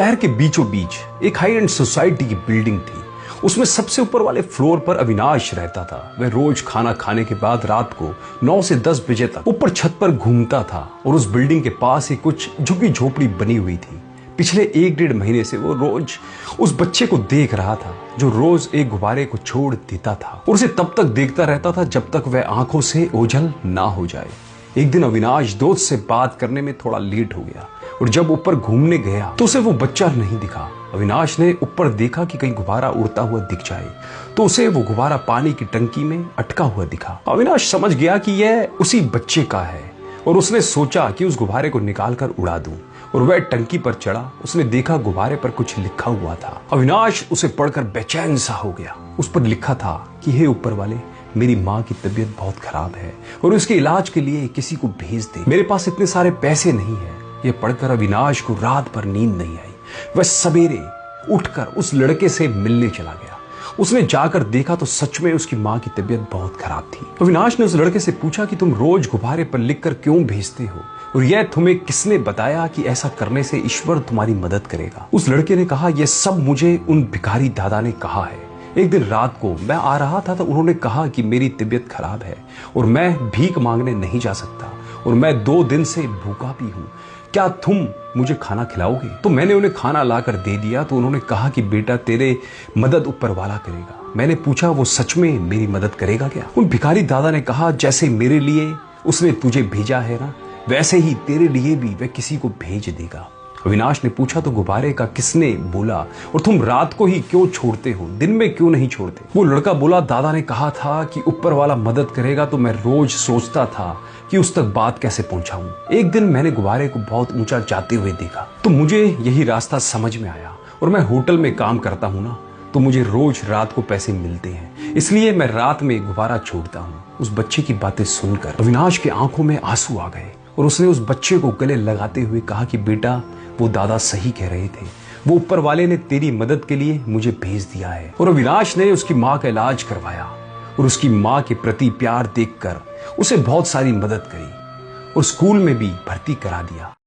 शहर के बीचों बीच एक हाई एंड सोसाइटी की बिल्डिंग थी। उसमें सबसे ऊपर वाले फ्लोर पर अविनाश रहता था। वह रोज खाना खाने के बाद रात को 9 से 10 बजे तक ऊपर छत पर घूमता था और उस बिल्डिंग के पास ही कुछ झुग्गी झोपड़ी बनी हुई थी। पिछले 1-1.5 महीने से वो रोज उस बच्चे को देख रहा था जो रोज एक गुब्बारे को छोड़ देता था और उसे तब तक देखता रहता था जब तक वह आंखों से ओझल ना हो जाए। एक दिन अविनाश दोस्त से बात करने में थोड़ा लेट हो गया और जब ऊपर घूमने गया तो उसे वो बच्चा नहीं दिखा। अविनाश ने ऊपर देखा कि कहीं गुब्बारा उड़ता हुआ दिख जाए तो उसे वो गुब्बारा पानी की टंकी में अटका हुआ दिखा। अविनाश समझ गया कि यह उसी बच्चे का है और उसने सोचा कि उस गुब्बारे को निकाल कर उड़ा दूं और वह टंकी पर चढ़ा। उसने देखा गुब्बारे पर कुछ लिखा हुआ था। अविनाश उसे पढ़कर बेचैन सा हो गया। उस पर लिखा था कि हे ऊपर वाले, मेरी माँ की तबीयत बहुत खराब है और उसके इलाज के लिए किसी को भेज दे। मेरे पास इतने सारे पैसे नहीं है। यह पढ़कर अविनाश को रात भर नींद नहीं आई। वह सवेरे उठकर उस लड़के से मिलने चला गया। उसने जाकर देखा तो सच में उसकी माँ की तबीयत बहुत खराब थी। अविनाश ने उस लड़के से पूछा कि तुम रोज गुब्बारे पर लिखकर क्यों भेजते हो और यह तुम्हें किसने बताया कि ऐसा करने से ईश्वर तुम्हारी मदद करेगा। उस लड़के ने कहा, यह सब मुझे उन भिखारी दादा ने कहा है। एक दिन रात को मैं आ रहा था तो उन्होंने कहा कि मेरी तबीयत खराब है और मैं भीख मांगने नहीं जा सकता और मैं 2 दिन से भूखा भी हूँ। क्या तुम मुझे खाना खिलाओगे? तो मैंने उन्हें खाना लाकर दे दिया तो उन्होंने कहा कि बेटा, तेरे मदद ऊपर वाला करेगा। मैंने पूछा, वो सच में मेरी मदद करेगा क्या? उन भिखारी दादा ने कहा, जैसे मेरे लिए उसने तुझे भेजा है ना, वैसे ही तेरे लिए भी वह किसी को भेज देगा। अविनाश ने पूछा, तो गुब्बारे का किसने बोला और तुम रात को ही क्यों छोड़ते हो, दिन में क्यों नहीं छोड़ते? वो लड़का बोला, दादा ने कहा था कि ऊपर वाला मदद करेगा तो मैं रोज सोचता था कि उस तक बात कैसे पहुंचाऊं। एक दिन मैंने गुब्बारे को बहुत ऊंचा जाते हुए देखा तो मुझे यही रास्ता समझ में आया और मैं होटल में काम करता हूं ना, तो मुझे रोज रात को पैसे मिलते हैं, इसलिए मैं रात में गुब्बारा छोड़ता हूं। उस बच्चे की बातें सुनकर अविनाश के आंखों में आंसू आ गए और उसने उस बच्चे को गले लगाते हुए कहा कि बेटा, वो दादा सही कह रहे थे, वो ऊपर वाले ने तेरी मदद के लिए मुझे भेज दिया है। और अविनाश ने उसकी माँ का इलाज करवाया और उसकी माँ के प्रति प्यार देखकर उसे बहुत सारी मदद करी और स्कूल में भी भर्ती करा दिया।